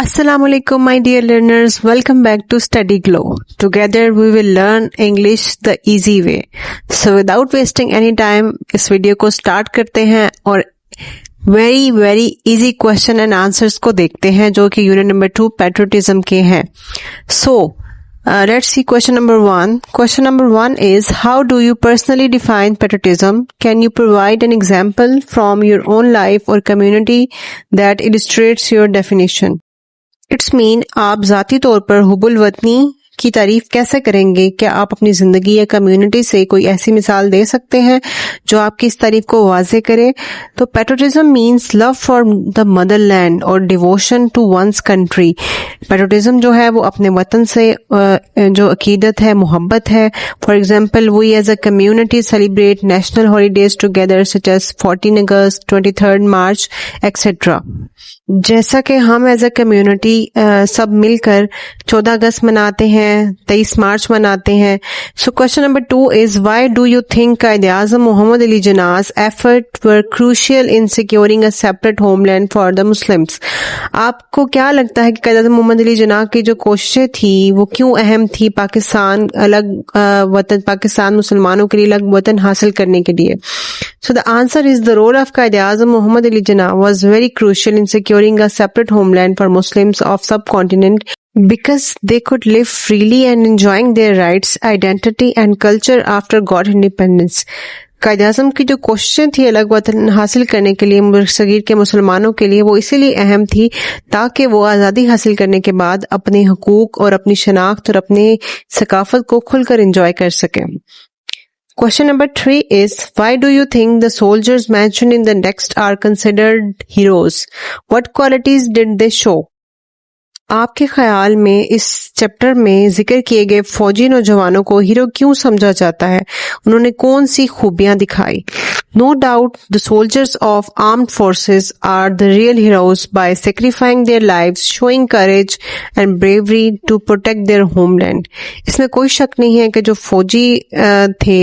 Assalamualaikum, my dear learners. Welcome back to Study Glow. Together we will learn English the easy way. So without wasting any time, इस video को start करते हैं और very easy question and answers को देखते हैं जो कि यूनिट नंबर 2 पैट्रियटिज्म के हैं. So let's see question number 1. Question number 1 is, how do you personally define patriotism? Can you provide an example from your own life or community that illustrates your definition? It's mean आप ज़ाती तौर पर हुब्बुल वतनी की तारीफ कैसे करेंगे? क्या आप अपनी जिंदगी या कम्युनिटी से कोई ऐसी मिसाल दे सकते हैं जो आपकी इस तारीफ को वाजे करे? तो patriotism means love for the motherland और devotion to one's country. Patriotism जो है वो अपने वतन से जो अकीदत है, मोहब्बत है. For example, we as a community celebrate national holidays together such as 14 August, 23 March etcetera. जैसा कि हम एज अ कम्युनिटी सब मिलकर 14 अगस्त मनाते हैं, 23 मार्च मनाते हैं. So question number 2 is, why do you think Quaid-e-Azam Mohammad Ali Jinnah's effort were crucial in securing a separate homeland for the Muslims? आपको क्या लगता है कि कायद-ए-आज़म मोहम्मद अली जिन्नाह की जो कोशिशें थी वो क्यों अहम थी पाकिस्तान वतन, पाकिस्तान मुसलमानों के लिए अलग वतन हासिल करने के लिए? So the answer is, the role of Quaid-e-Azam Muhammad Ali Jinnah was very crucial in securing a separate homeland for Muslims of subcontinent because they could live freely and enjoying their rights, identity and culture after got independence. Quaid-e-Azam की जो कोशिशें थी अलग वतन हासिल करने के लिए मुल्क-ए-सगीर के मुसलमानों के लिए, वो इसीलिए अहम थी ताकि वो आज़ादी हासिल करने के बाद अपने हकूक और अपनी शनाख्त और अपने सकाफत को खुलकर एंजॉय कर सकें. Question number 3 is, why do you think the soldiers mentioned in the text are considered heroes? What qualities did they show? आपके ख्याल में इस चैप्टर में जिक्र किए गए फौजी नौजवानों को हीरो क्यों समझा जाता है? उन्होंने कौन सी खूबियां दिखाई? No doubt the soldiers of armed forces are the real heroes by sacrificing their lives, showing courage and bravery to protect their homeland. इसमें कोई शक नहीं है कि जो फौजी थे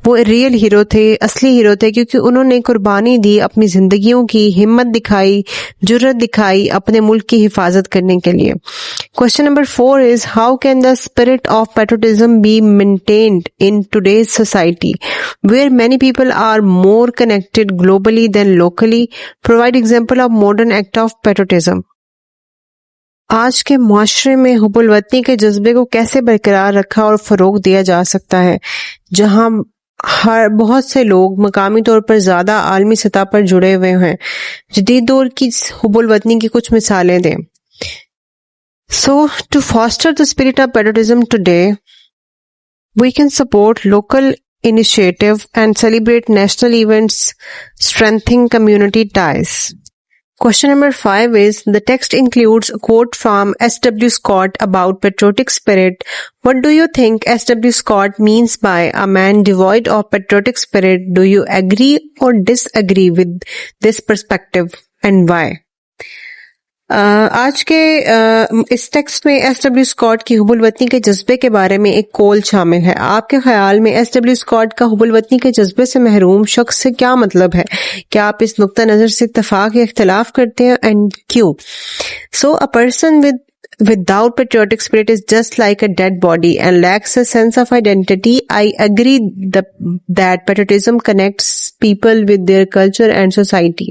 वो रियल हीरो थे, असली हीरो थे, क्योंकि उन्होंने कुर्बानी दी, अपनी जिंदगियों की हिम्मत दिखाई, जुर्रत दिखाई अपने मुल्क की हिफाजत करने के लिए. Question number 4 is, how can the spirit of patriotism be maintained in today's society where many people are more connected globally than locally? Provide example of modern act of patriotism. आज के मुआशरे में हुब्बुल वतनी के जज्बे को कैसे बरकरार रखा और फरोग दिया जा सकता है, जहां बहुत से लोग मकामी तौर पर ज्यादा आलमी सतह पर जुड़े हुए हैं? जदीद दौर की हुब्बुल वतनी की कुछ मिसालें दें. So, to foster the spirit of patriotism today, we can support local initiative and celebrate national events, strengthening community ties. Question number 5 is, the text includes a quote from S.W. Scott about patriotic spirit. What do you think S.W. Scott means by a man devoid of patriotic spirit? Do you agree or disagree with this perspective and why? आज के इस text में एस.डब्ल्यू. Scott की हुब्बुल वतनी के जज्बे के बारे में एक कॉल शामिल है. आपके ख्याल में एस.डब्ल्यू. स्कॉट का हुब्बुल वतनी के जज्बे से महरूम शख्स से क्या मतलब है? क्या आप इस नुक्ता नजर से इत्तेफाक या इख्तिलाफ करते हैं एंड क्यों? So a person without patriotic spirit is just like a dead body and lacks a sense of identity. I agree that patriotism connects people with their culture and society.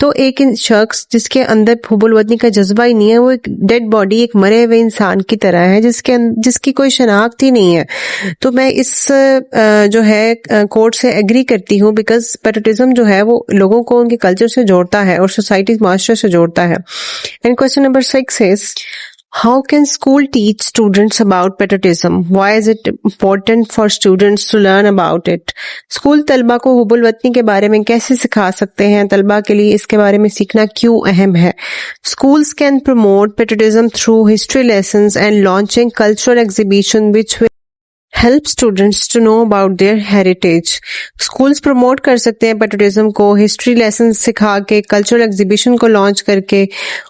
तो एक शख्स जिसके अंदर हुब्बुल वतनी का जज्बा ही नहीं है, वो एक डेड बॉडी, एक मरे हुए इंसान की तरह है जिसकी कोई शनाख्त ही नहीं है. तो मैं इस जो है कोर्ट से एग्री करती हूँ, बिकॉज पैट्रियटिज्म जो है वो लोगों को उनके कल्चर से जोड़ता है और सोसाइटी मास्टर से जोड़ता है. And question number 6 is, how can school teach students about patriotism? Why is it important for students to learn about it? School तलबा को हुब्बुल वतनी के बारे में कैसे सिखा सकते हैं? तलबा के लिए इसके बारे में सीखना क्यों अहम है? Schools can promote patriotism through history lessons and launching cultural exhibition which will help students to know about their heritage. Schools promote कर सकते हैं पैट्रियटिज्म को हिस्ट्री लेसन सिखा के, कल्चरल एग्जीबिशन को लॉन्च करके,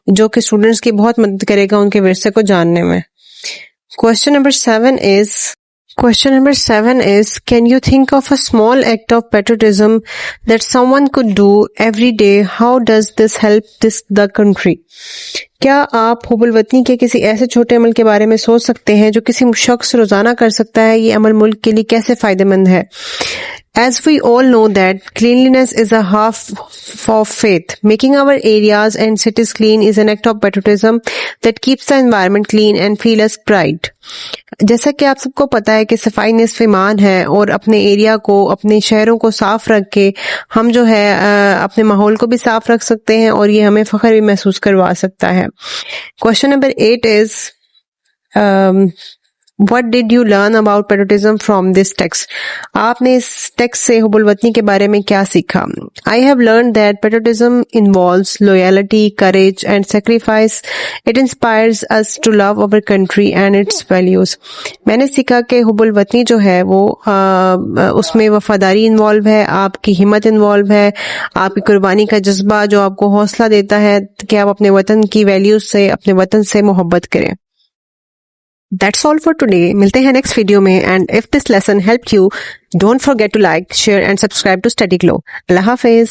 जो कि स्टूडेंट्स की बहुत मदद करेगा उनके विरसे को जानने में. Question number 7 is, Question number 7 is, can you think of a small act of patriotism that someone could do every day? How does this help the country? क्या आप हुब्बुल वतनी के किसी ऐसे छोटे अमल के बारे में सोच सकते हैं जो किसी शख्स रोजाना कर सकता है? ये अमल मुल्क के लिए कैसे फायदेमंद है? As we all know that cleanliness is a half of faith. Making our areas and cities clean is an act of patriotism that keeps the environment clean and feel us pride. जैसा कि आप सबको पता है कि सफाई निस्फ ईमान है और अपने एरिया को, अपने शहरों को साफ रख के हम जो है अपने माहौल को भी साफ रख सकते हैं और ये हमें फख्र भी महसूस करवा सकता है. Question number 8 is, What did you learn about patriotism from this text? आपने इस टेक्स्ट से हुब्बुल वतनी के बारे में क्या सीखा? I have learned that patriotism involves loyalty, courage and sacrifice. It inspires us to love our country and its values. मैंने सीखा कि हुब्बुल वतनी जो है वो उसमें वफादारी इन्वॉल्व है, आपकी हिम्मत इन्वॉल्व है, आपकी कुर्बानी का जज्बा जो आपको हौसला देता है कि आप अपने वतन की वैल्यूज से, अपने वतन से मोहब्बत करें. That's all for today. मिलते हैं नेक्स्ट वीडियो में. And if this lesson helped you, don't forget to like, share and subscribe to Study Glow. अल्लाह हाफिज.